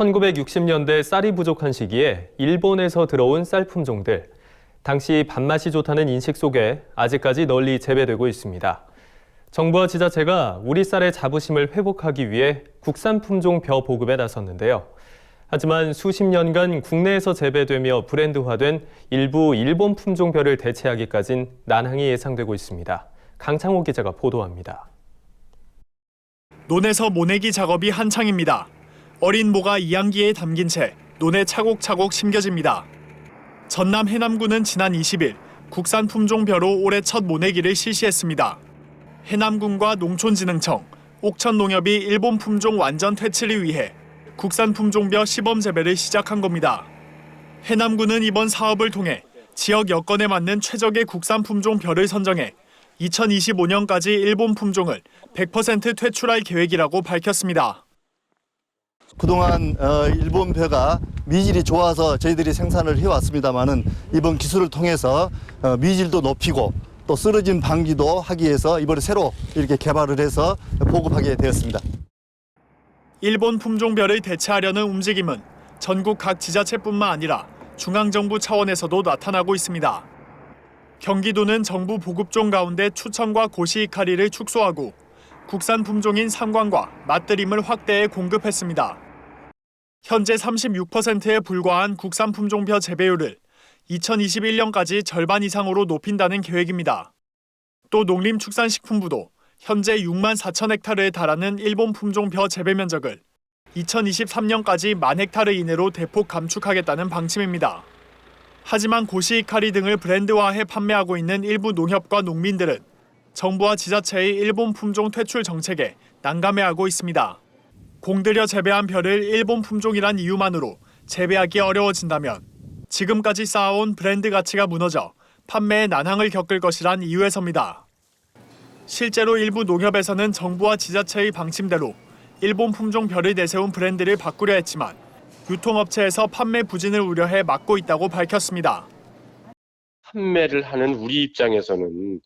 1960년대 쌀이 부족한 시기에 일본에서 들어온 쌀 품종들. 당시 밥맛이 좋다는 인식 속에 아직까지 널리 재배되고 있습니다. 정부와 지자체가 우리 쌀의 자부심을 회복하기 위해 국산 품종 벼 보급에 나섰는데요. 하지만 수십 년간 국내에서 재배되며 브랜드화된 일부 일본 품종 벼를 대체하기까진 난항이 예상되고 있습니다. 강창호 기자가 보도합니다. 논에서 모내기 작업이 한창입니다. 어린 모가 이양기에 담긴 채 논에 차곡차곡 심겨집니다. 전남 해남군은 지난 20일 국산 품종 벼로 올해 첫 모내기를 실시했습니다. 해남군과 농촌진흥청, 옥천농협이 일본 품종 완전 퇴치를 위해 국산 품종벼 시범 재배를 시작한 겁니다. 해남군은 이번 사업을 통해 지역 여건에 맞는 최적의 국산 품종 벼를 선정해 2025년까지 일본 품종을 100% 퇴출할 계획이라고 밝혔습니다. 그동안 일본 벼가 미질이 좋아서 저희들이 생산을 해왔습니다마는 이번 기술을 통해서 미질도 높이고 또 쓰러진 방지도 하기 위해서 이번에 새로 이렇게 개발을 해서 보급하게 되었습니다. 일본 품종벼를 대체하려는 움직임은 전국 각 지자체뿐만 아니라 중앙정부 차원에서도 나타나고 있습니다. 경기도는 정부 보급종 가운데 추천과 고시이카리를 축소하고 국산 품종인 상광과 맛들임을 확대해 공급했습니다. 현재 36%에 불과한 국산 품종벼 재배율을 2021년까지 절반 이상으로 높인다는 계획입니다. 또 농림축산식품부도 현재 6만 4천 헥타르에 달하는 일본 품종벼 재배 면적을 2023년까지 1만 헥타르 이내로 대폭 감축하겠다는 방침입니다. 하지만 고시이카리 등을 브랜드화해 판매하고 있는 일부 농협과 농민들은 정부와 지자체의 일본 품종 퇴출 정책에 난감해하고 있습니다. 공들여 재배한 벼를 일본 품종이란 이유만으로 재배하기 어려워진다면 지금까지 쌓아온 브랜드 가치가 무너져 판매에 난항을 겪을 것이란 이유에서입니다. 실제로 일부 농협에서는 정부와 지자체의 방침대로 일본 품종 벼를 내세운 브랜드를 바꾸려 했지만 유통업체에서 판매 부진을 우려해 막고 있다고 밝혔습니다. 판매를 하는 우리 입장에서는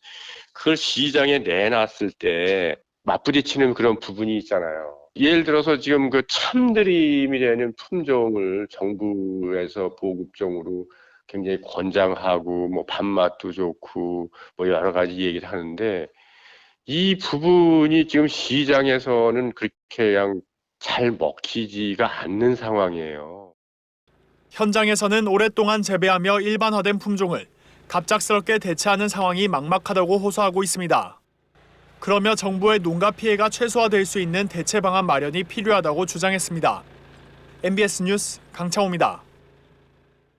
그걸 시장에 내놨을 때 맞부딪히는 그런 부분이 있잖아요. 예를 들어서 지금 그 참드림이라는 품종을 정부에서 보급종으로 굉장히 권장하고 뭐 밥맛도 좋고 뭐 여러 가지 얘기를 하는데 이 부분이 지금 시장에서는 그렇게 그냥 잘 먹히지가 않는 상황이에요. 현장에서는 오랫동안 재배하며 일반화된 품종을 갑작스럽게 대체하는 상황이 막막하다고 호소하고 있습니다. 그러며 정부의 농가 피해가 최소화될 수 있는 대체 방안 마련이 필요하다고 주장했습니다. MBS 뉴스 강창호입니다.